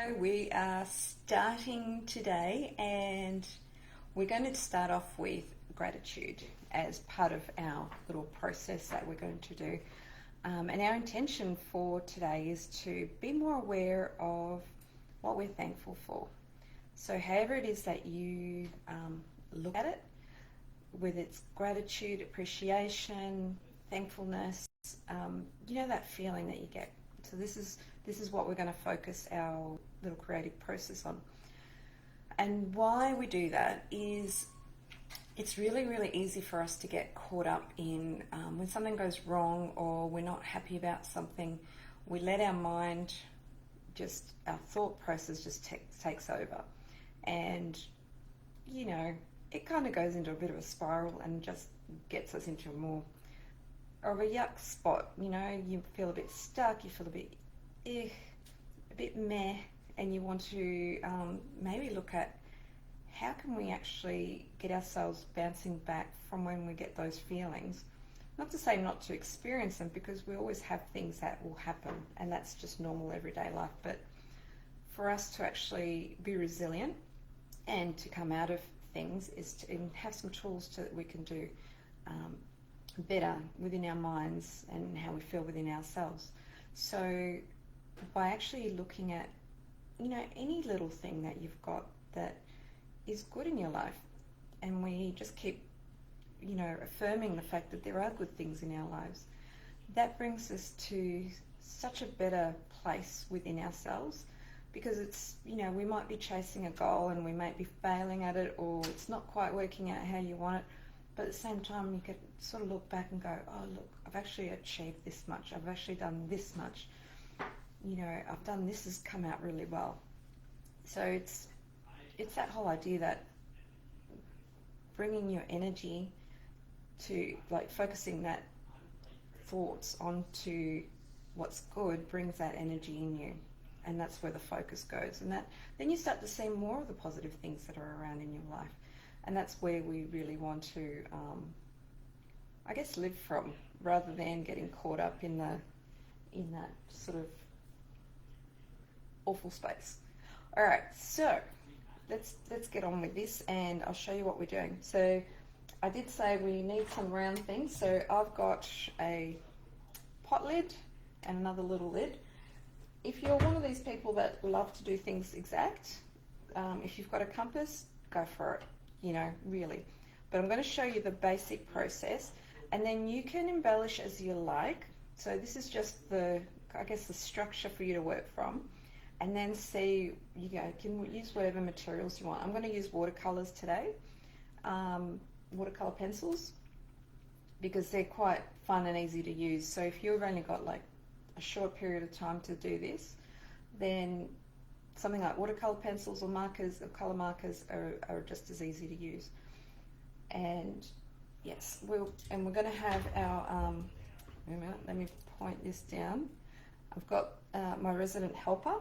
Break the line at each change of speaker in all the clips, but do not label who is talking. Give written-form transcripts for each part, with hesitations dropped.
Hello, we are starting today and we're going to start off with gratitude as part of our little process that we're going to do. And our intention for today is to be more aware of what we're thankful for. So however it is that you look at it, whether it's gratitude, appreciation, thankfulness, you know that feeling that you get. So this is what we're going to focus our little creative process on. And why we do that is it's really, really easy for us to get caught up in when something goes wrong or we're not happy about something, we let our mind our thought process just takes over. And, you know, it kind of goes into a bit of a spiral and just gets us into more of a yuck spot. You know, you feel a bit stuck, you feel a bit meh, and you want to maybe look at how can we actually get ourselves bouncing back from when we get those feelings. Not to say not to experience them, because we always have things that will happen and that's just normal everyday life, but for us to actually be resilient and to come out of things is to have some tools that we can do better within our minds and how we feel within ourselves. So by actually looking at, you know, any little thing that you've got that is good in your life, and we just keep, you know, affirming the fact that there are good things in our lives, that brings us to such a better place within ourselves. Because it's, you know, we might be chasing a goal and we might be failing at it, or it's not quite working out how you want it, but at the same time you could sort of look back and go, oh look, I've actually achieved this much, I've actually done this much, you know, I've done this, has come out really well. So it's that whole idea that bringing your energy to, like, focusing that thoughts onto what's good brings that energy in you. And that's where the focus goes, and that then you start to see more of the positive things that are around in your life, and that's where we really want to, I guess, live from, rather than getting caught up in that sort of awful space. All right, so let's get on with this, and I'll show you what we're doing. So I did say we need some round things, so I've got a pot lid and another little lid. If you're one of these people that love to do things exact, if you've got a compass, go for it, you know, really. But I'm going to show you the basic process, and then you can embellish as you like. So this is just the structure for you to work from, and then see, you can use whatever materials you want. I'm going to use watercolors today, watercolor pencils, because they're quite fun and easy to use. So if you've only got like a short period of time to do this, then something like watercolor pencils or markers or color markers are just as easy to use. And yes, we're going to have our wait a minute, let me point this down. I've got my resident helper,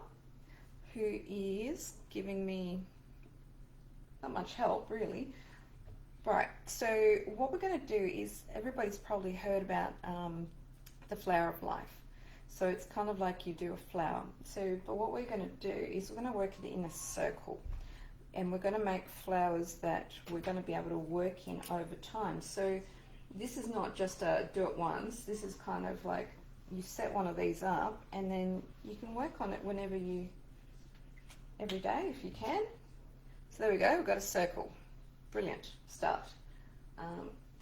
who is giving me not much help really. Right, so what we're going to do is, everybody's probably heard about the flower of life. So it's kind of like you do a flower. So, but what we're going to do is we're going to work it in a circle, and we're going to make flowers that we're going to be able to work in over time. So this is not just a do it once. This is kind of like you set one of these up, and then you can work on it every day if you can. So there we go, we've got a circle. Brilliant, start.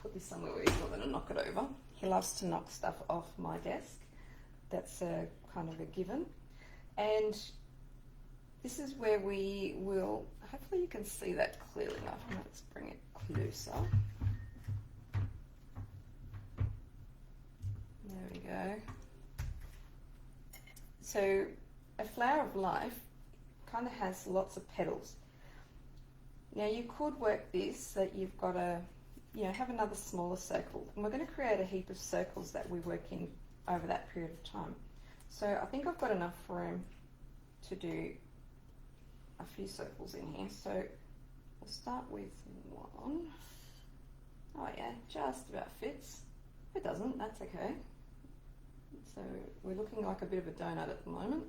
Put this somewhere where he's not going to knock it over. He loves to knock stuff off my desk. That's a kind of a given. And this is where we will, hopefully you can see that clearly enough. Let's bring it closer. There we go. So a flower of life kind of has lots of petals. Now you could work this so that you've got have another smaller circle. And we're going to create a heap of circles that we work in over that period of time. So I think I've got enough room to do a few circles in here. So we'll start with one. Oh yeah, just about fits. If it doesn't, that's okay. So we're looking like a bit of a donut at the moment.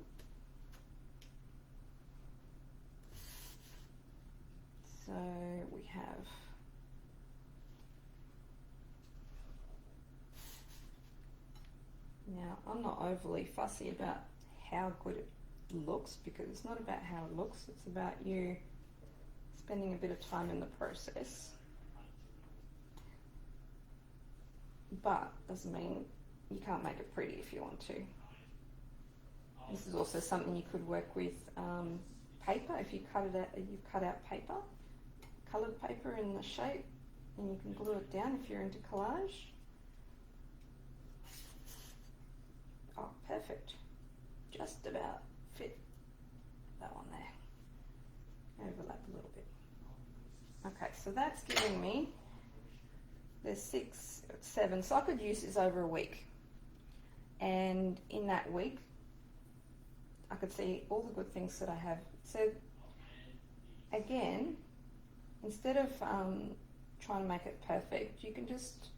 I'm not overly fussy about how good it looks, because it's not about how it looks, it's about you spending a bit of time in the process. But doesn't mean you can't make it pretty if you want to. This is also something you could work with paper. If you cut it out, you cut out paper, coloured paper in the shape, and you can glue it down if you're into collage. Oh, perfect. Just about fit that one there. Overlap a little bit. Okay, so that's giving me, there's 6, 7, so I could use this over a week. And in that week, I could see all the good things that I have. So again, instead of trying to make it perfect, you can just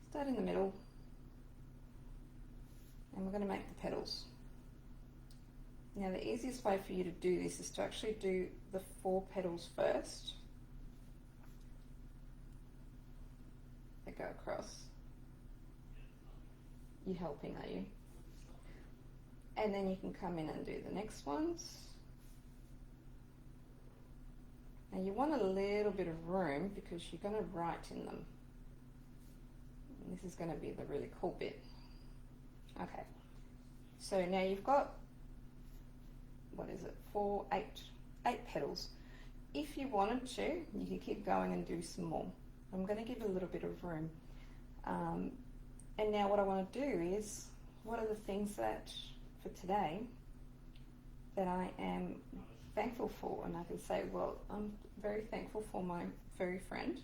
start in the middle, and we're going to make the petals. Now the easiest way for you to do this is to actually do the 4 petals first that go across. You're helping, are you? And then you can come in and do the next ones. Now you want a little bit of room because you're going to write in them. And this is going to be the really cool bit. Okay, so now you've got, what is it, 4, 8 petals. If you wanted to, you can keep going and do some more. I'm going to give a little bit of room. And now what I want to do is, what are the things that, for today, that I am thankful for? And I can say, well, I'm very thankful for my furry friend.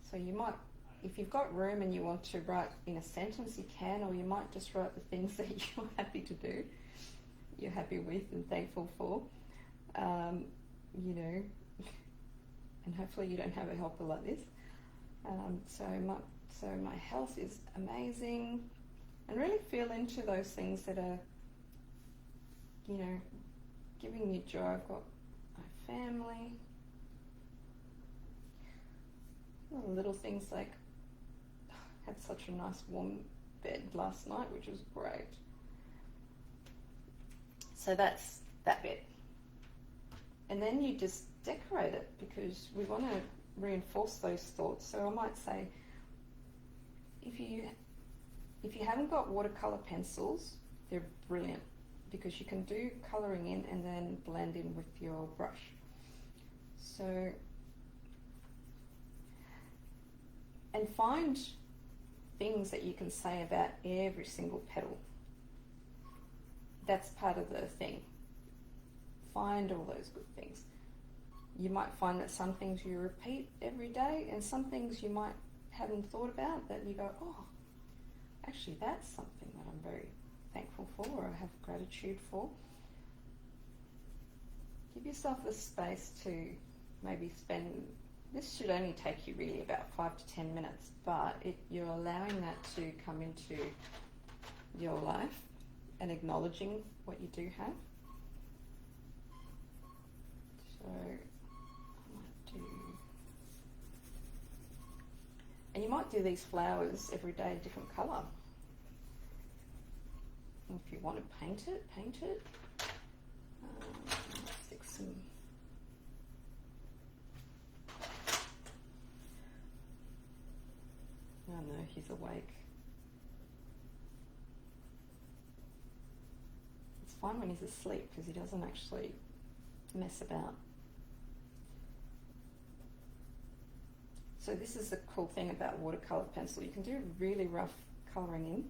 So you might, if you've got room and you want to write in a sentence, you can, or you might just write the things that you're happy to do, you're happy with and thankful for, you know, and hopefully you don't have a helper like this. So my health is amazing, and really feel into those things that are, you know, giving you joy. I've got my family, little things like, had such a nice warm bed last night, which was great. So that's that bit. And then you just decorate it, because we want to reinforce those thoughts. So I might say, if you haven't got watercolour pencils, they're brilliant, because you can do colouring in and then blend in with your brush. So, and find things that you can say about every single petal. That's part of the thing. Find all those good things. You might find that some things you repeat every day, and some things you might haven't thought about, that you go, oh, actually that's something that I'm very thankful for, or I have gratitude for. Give yourself the space to maybe spend, this should only take you really about 5 to 10 minutes, but you're allowing that to come into your life and acknowledging what you do have. So and you might do these flowers every day, different colour. If you want to paint it, paint it. Stick some. Oh no, he's awake. It's fine when he's asleep, because he doesn't actually mess about. So this is the cool thing about watercolour pencil. You can do really rough colouring in.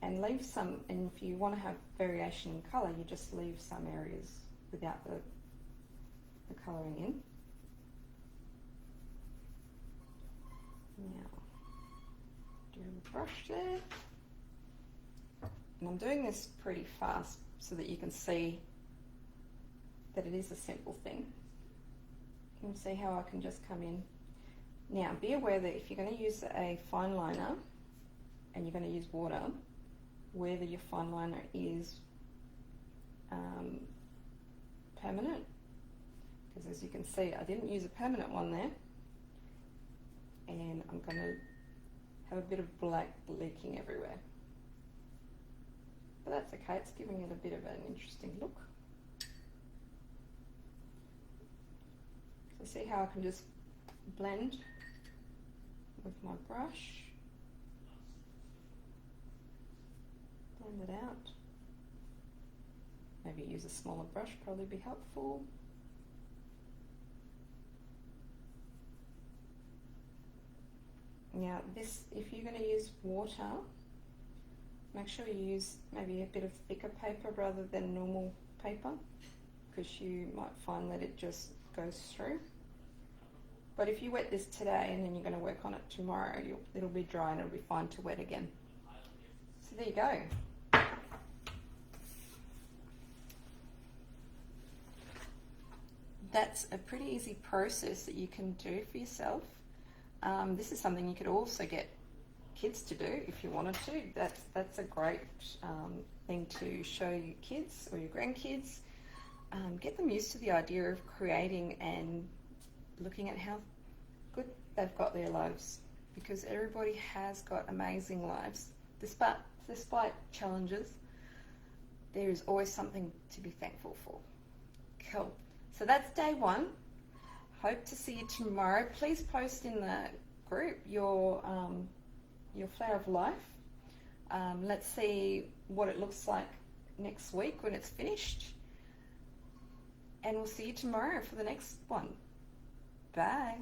And leave some, and if you want to have variation in colour, you just leave some areas without the colouring in. Now, do a brush there. And I'm doing this pretty fast so that you can see that it is a simple thing. You can see how I can just come in. Now, be aware that if you're going to use a fineliner and you're going to use water, whether your fineliner is permanent, because as you can see, I didn't use a permanent one there, and I'm going to have a bit of black leaking everywhere. But that's okay, it's giving it a bit of an interesting look. So see how I can just blend with my brush, blend it out. Maybe use a smaller brush, probably be helpful. Now this, if you're going to use water, make sure you use maybe a bit of thicker paper rather than normal paper, because you might find that it just goes through. But if you wet this today and then you're going to work on it tomorrow, it'll be dry and it'll be fine to wet again. So there you go. That's a pretty easy process that you can do for yourself. This is something you could also get kids to do if you wanted to. That's a great thing to show your kids or your grandkids. Get them used to the idea of creating and looking at how good they've got their lives, because everybody has got amazing lives. Despite challenges, there is always something to be thankful for. Cool. So that's day one. Hope to see you tomorrow. Please post in the group your flower of life. Let's see what it looks like next week when it's finished. And we'll see you tomorrow for the next one. Bye.